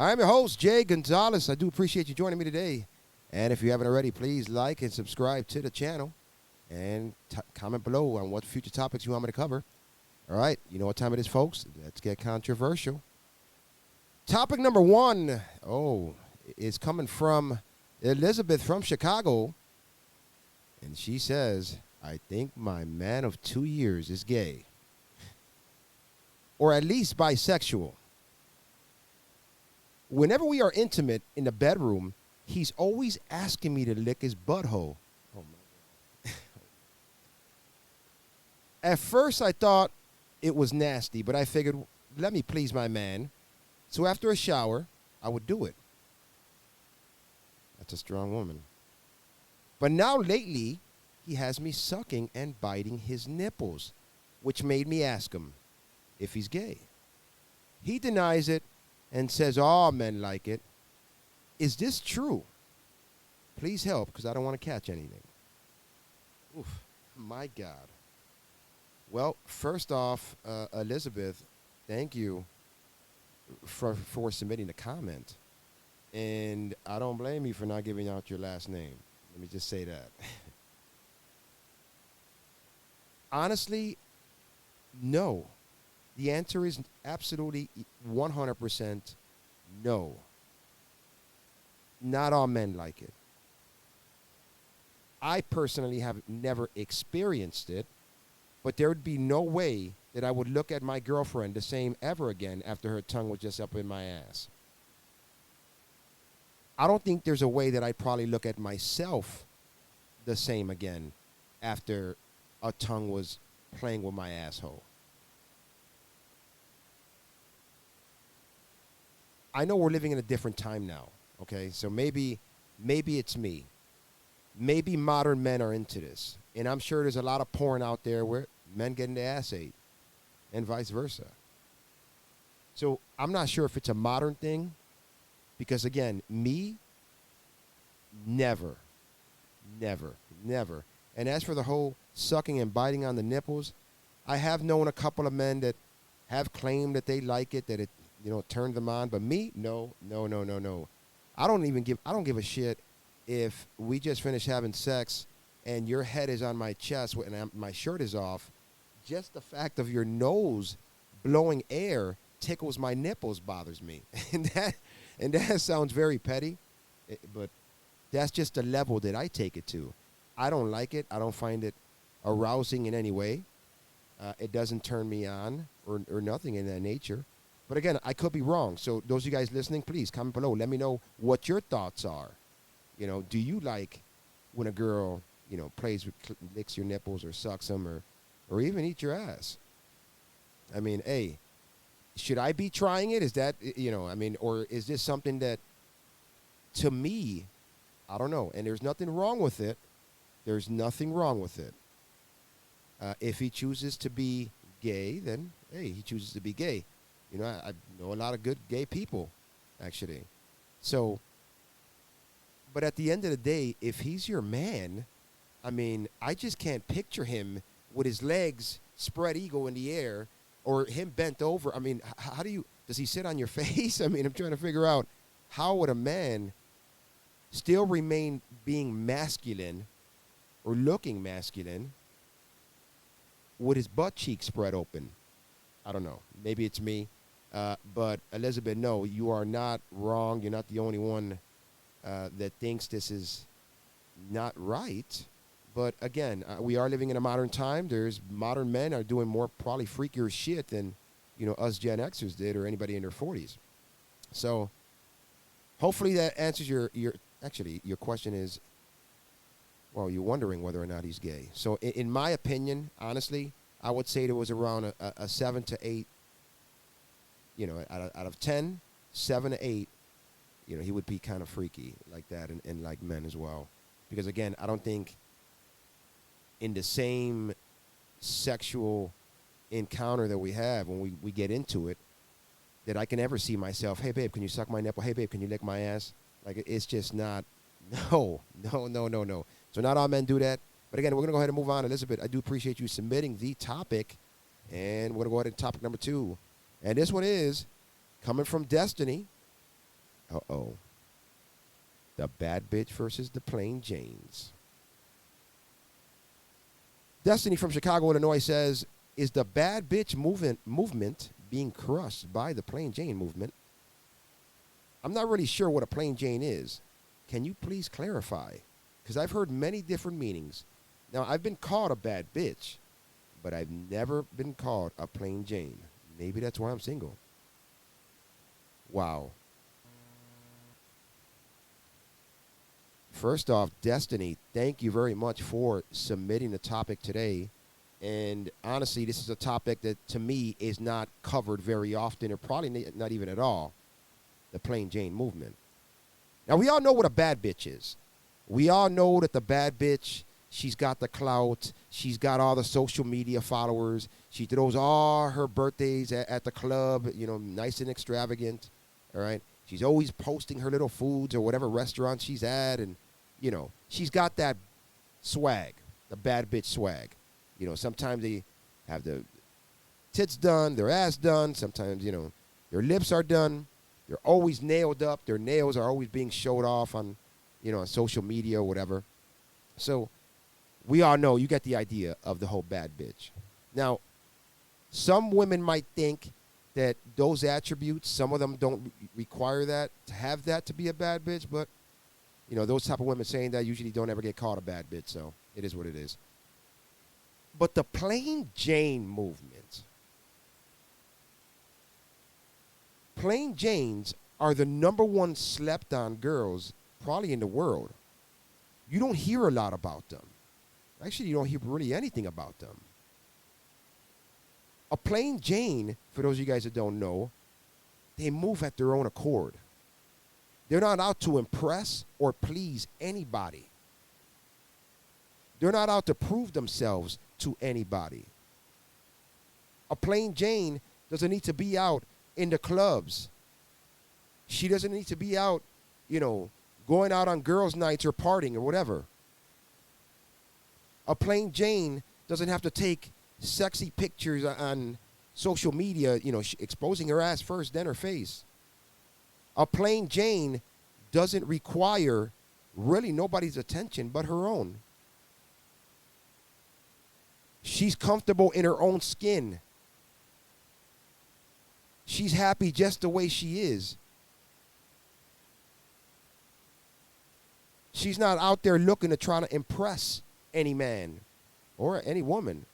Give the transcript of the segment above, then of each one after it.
I'm your host, Jay Gonzalez. I do appreciate you joining me today. And if you haven't already, please like and subscribe to the channel and comment below on what future topics you want me to cover. All right, you know what time it is, folks. Let's get controversial. Topic number one, is coming from Elizabeth from Chicago. And she says, I think my man of 2 years is gay. Or at least bisexual. Whenever we are intimate in the bedroom, he's always asking me to lick his butthole. Oh, my God. At first, I thought it was nasty, but I figured, let me please my man. So after a shower, I would do it. That's a strong woman. But now lately, he has me sucking and biting his nipples, which made me ask him if he's gay. He denies it and says all men like it. Is this true? Please help, because I don't want to catch anything. Oof, my God. Well, first off, Elizabeth, thank you for submitting the comment. And I don't blame you for not giving out your last name. Let me just say that. Honestly, no. The answer is absolutely 100% no. Not all men like it. I personally have never experienced it, but there would be no way that I would look at my girlfriend the same ever again after her tongue was just up in my ass. I don't think there's a way that I'd probably look at myself the same again after a tongue was playing with my asshole. I know we're living in a different time now, okay? So maybe it's me. Maybe modern men are into this. And I'm sure there's a lot of porn out there where men getting their ass ate and vice versa. So I'm not sure if it's a modern thing because, again, me, never. And as for the whole sucking and biting on the nipples, I have known a couple of men that have claimed that they like it, that it turned them on. But me, no. I don't give a shit if we just finished having sex and your head is on my chest and my shirt is off. Just the fact of your nose blowing air tickles my nipples, bothers me. and that sounds very petty, but that's just the level that I take it to. I don't like it. I don't find it arousing in any way. It doesn't turn me on or nothing in that nature. But again, I could be wrong. So those of you guys listening, please comment below. Let me know what your thoughts are. Do you like when a girl, licks your nipples or sucks them or even eat your ass? I mean, hey, should I be trying it? Is that, or is this something that, to me, I don't know. And there's nothing wrong with it. There's nothing wrong with it. If he chooses to be gay, then, hey, he chooses to be gay. I know a lot of good gay people, actually. So, but at the end of the day, if he's your man, I mean, I just can't picture him with his legs spread eagle in the air or him bent over. I mean, does he sit on your face? I mean, I'm trying to figure out how would a man still remain being masculine or looking masculine with his butt cheek spread open. I don't know. Maybe it's me. But Elizabeth, no, you are not wrong. You're not the only one that thinks this is not right. But again, we are living in a modern time. There's modern men are doing more probably freakier shit than us Gen Xers did or anybody in their 40s. So hopefully that answers your question is, well, you're wondering whether or not he's gay. So in my opinion, honestly, I would say there was around a 7 to 8. Out of 10, 7 to 8, he would be kind of freaky like that and like men as well. Because, again, I don't think in the same sexual encounter that we have when we get into it that I can ever see myself, hey, babe, can you suck my nipple? Hey, babe, can you lick my ass? Like, it's just not, no. So not all men do that. But, again, we're going to go ahead and move on. Elizabeth, I do appreciate you submitting the topic. And we're going to go ahead and topic number 2. And this one is coming from Destiny. Uh-oh. The bad bitch versus the plain Janes. Destiny from Chicago, Illinois says, is the bad bitch movement being crushed by the plain Jane movement? I'm not really sure what a plain Jane is. Can you please clarify? Because I've heard many different meanings. Now, I've been called a bad bitch, but I've never been called a plain Jane. Maybe that's why I'm single. Wow. First off, Destiny, thank you very much for submitting the topic today. And honestly, this is a topic that, to me, is not covered very often, or probably not even at all, the plain Jane movement. Now, we all know what a bad bitch is. We all know that the bad bitch, she's got the clout. She's got all the social media followers. She throws all her birthdays at the club, nice and extravagant, all right? She's always posting her little foods or whatever restaurant she's at, and, she's got that swag, the bad bitch swag. Sometimes they have the tits done, their ass done. Sometimes, their lips are done. They're always nailed up. Their nails are always being showed off on, on social media or whatever. So we all know, you get the idea of the whole bad bitch. Now, some women might think that those attributes, some of them don't require that, to have that to be a bad bitch, but, those type of women saying that usually don't ever get called a bad bitch, so it is what it is. But the plain Jane movement, plain Janes are the #1 slept on girls probably in the world. You don't hear a lot about them. Actually, you don't hear really anything about them. A plain Jane, for those of you guys that don't know, they move at their own accord. They're not out to impress or please anybody. They're not out to prove themselves to anybody. A plain Jane doesn't need to be out in the clubs. She doesn't need to be out, going out on girls' nights or partying or whatever. A plain Jane doesn't have to take sexy pictures on social media, exposing her ass first, then her face. A plain Jane doesn't require really nobody's attention but her own. She's comfortable in her own skin. She's happy just the way she is. She's not out there looking to try to impress any man or any woman.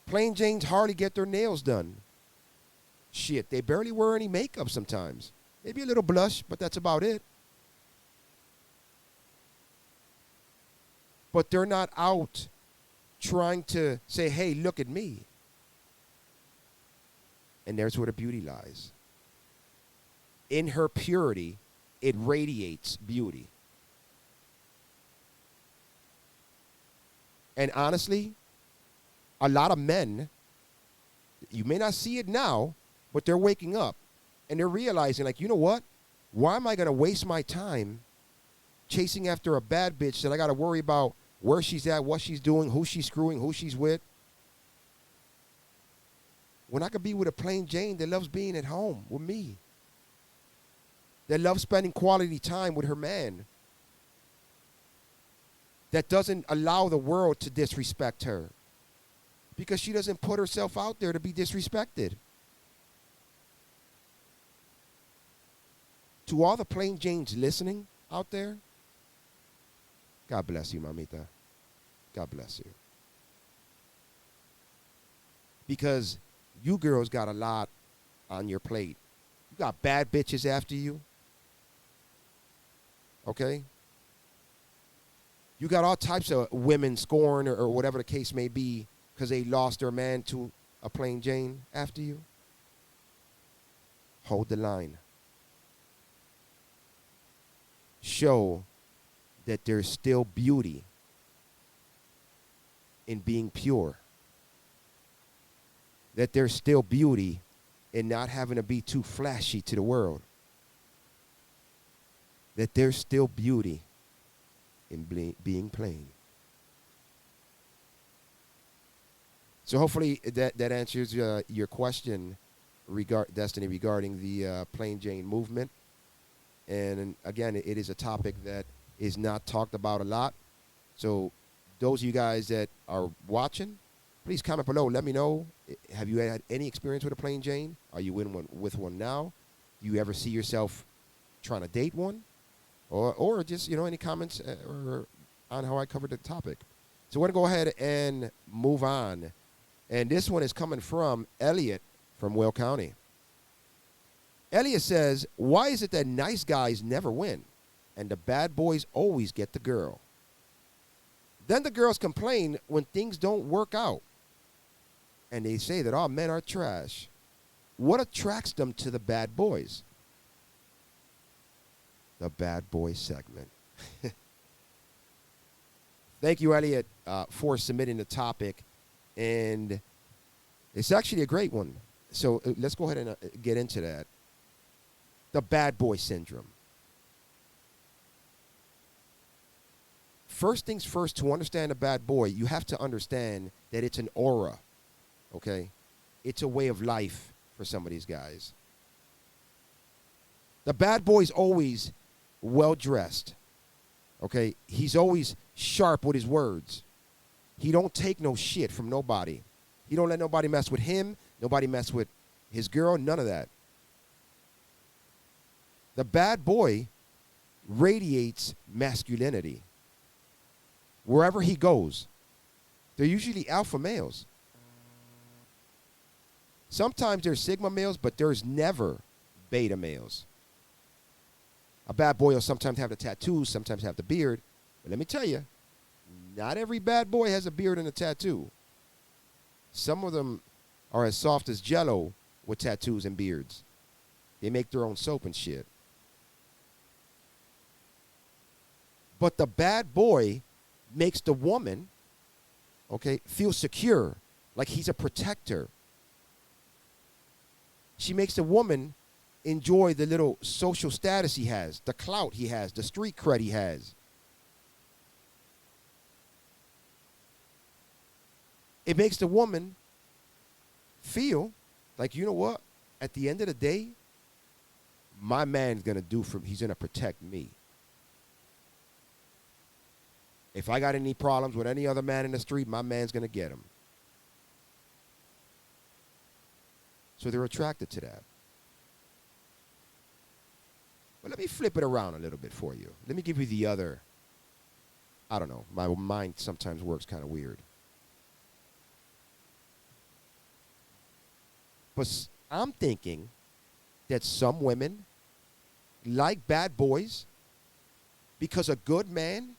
Plain Janes hardly get their nails done. Shit, they barely wear any makeup sometimes. Maybe a little blush, but that's about it. But they're not out trying to say, hey, look at me. And there's where the beauty lies. In her purity, it radiates beauty. And honestly, a lot of men, you may not see it now, but they're waking up and they're realizing, like, you know what? Why am I going to waste my time chasing after a bad bitch that I got to worry about where she's at, what she's doing, who she's screwing, who she's with, when I could be with a plain Jane that loves being at home with me, that loves spending quality time with her man, that doesn't allow the world to disrespect her because she doesn't put herself out there to be disrespected. To all the plain Janes listening out there, God bless you, mamita. God bless you. Because you girls got a lot on your plate. You got bad bitches after you. Okay? You got all types of women scorned or whatever the case may be because they lost their man to a plain Jane after you. Hold the line. Show that there's still beauty in being pure. That there's still beauty in not having to be too flashy to the world. That there's still beauty in being plain. So hopefully that answers your question Destiny, regarding the Plain Jane movement. And again, it is a topic that is not talked about a lot. So those of you guys that are watching, please comment below. Let me know. Have you had any experience with a Plain Jane? Are you with one now? Do you ever see yourself trying to date one? Or just, any comments or on how I covered the topic. So we're going to go ahead and move on. And this one is coming from Elliot from Will County. Elliot says, why is it that nice guys never win and the bad boys always get the girl? Then the girls complain when things don't work out. And they say that all men are trash. What attracts them to the bad boys? The bad boy segment. Thank you, Elliot, for submitting the topic. And it's actually a great one. So let's go ahead and get into that. The bad boy syndrome. First things first, to understand a bad boy, you have to understand that it's an aura, okay? It's a way of life for some of these guys. The bad boy's always well-dressed, okay? He's always sharp with his words. He don't take no shit from nobody. He don't let nobody mess with him, nobody mess with his girl, none of that. The bad boy radiates masculinity. Wherever he goes, they're usually alpha males. Sometimes there's sigma males, but there's never beta males. A bad boy will sometimes have the tattoos, sometimes have the beard. But let me tell you, not every bad boy has a beard and a tattoo. Some of them are as soft as Jell-O with tattoos and beards. They make their own soap and shit. But the bad boy makes the woman, okay, feel secure, like he's a protector. She makes the woman enjoy the little social status he has, the clout he has, the street cred he has. It makes the woman feel like, you know what? At the end of the day, my man's going to do for me. He's going to protect me. If I got any problems with any other man in the street, my man's going to get him. So they're attracted to that. But let me flip it around a little bit for you. Let me give you the other. I don't know. My mind sometimes works kind of weird. But I'm thinking that some women like bad boys because a good man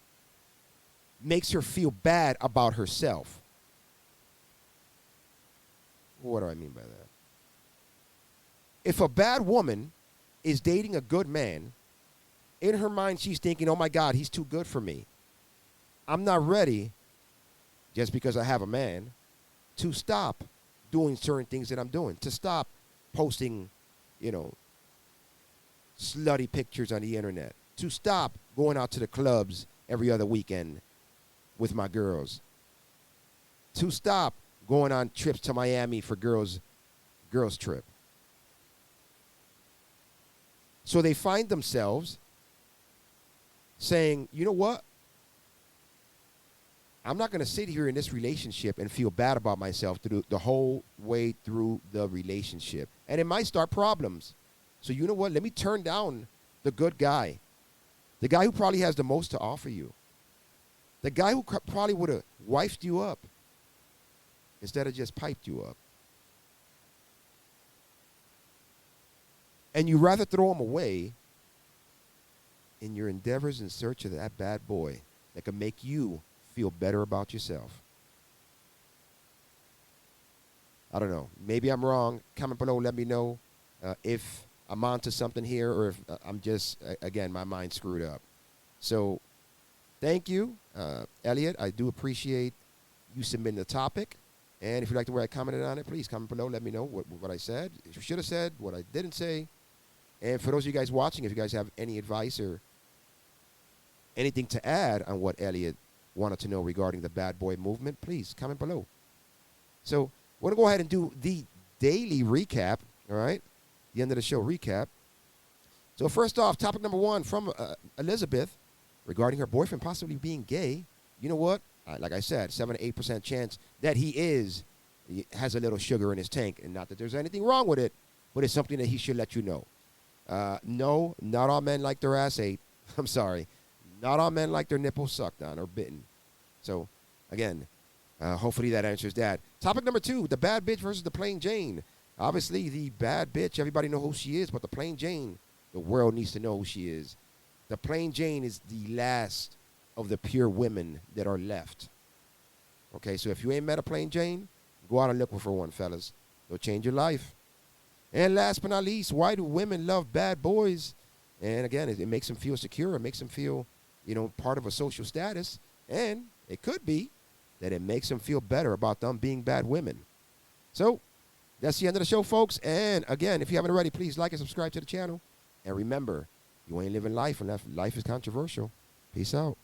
makes her feel bad about herself. What do I mean by that? If a bad woman is dating a good man, in her mind she's thinking, oh my God, he's too good for me. I'm not ready, just because I have a man, to stop doing certain things that I'm doing, to stop posting, slutty pictures on the internet, to stop going out to the clubs every other weekend with my girls, to stop going on trips to Miami for girls trip. So they find themselves saying, you know what? I'm not going to sit here in this relationship and feel bad about myself through the whole way through the relationship. And it might start problems. So you know what? Let me turn down the good guy. The guy who probably has the most to offer you. The guy who probably would have wifed you up instead of just piped you up. And you rather throw him away in your endeavors in search of that bad boy that can make you feel better about yourself. I don't know. Maybe I'm wrong. Comment below. Let me know if I'm onto something here or if I'm just, again, my mind screwed up. So thank you, Elliot. I do appreciate you submitting the topic. And if you like the way I commented on it, please comment below. Let me know what I said, if you should have said, what I didn't say. And for those of you guys watching, if you guys have any advice or anything to add on what Elliot wanted to know regarding the bad boy movement, please comment below. So we're going to go ahead and do the daily recap All right? The end of the show recap. So first off, topic number one from Elizabeth regarding her boyfriend possibly being gay. You know what? Like I said, 7 to 8% chance that he has a little sugar in his tank, and not that there's anything wrong with it, but it's something that he should let you know. No, not all men like their ass ate. I'm sorry. Not all men like their nipples sucked on or bitten. So, again, hopefully that answers that. Topic number two, the bad bitch versus the plain Jane. Obviously, the bad bitch, everybody know who she is, but the plain Jane, the world needs to know who she is. The plain Jane is the last of the pure women that are left. Okay, so if you ain't met a plain Jane, go out and look for one, fellas. It'll change your life. And last but not least, why do women love bad boys? And again, it makes them feel secure. It makes them feel, part of a social status. And it could be that it makes them feel better about them being bad women. So that's the end of the show, folks. And again, if you haven't already, please like and subscribe to the channel. And remember, you ain't living life unless life is controversial. Peace out.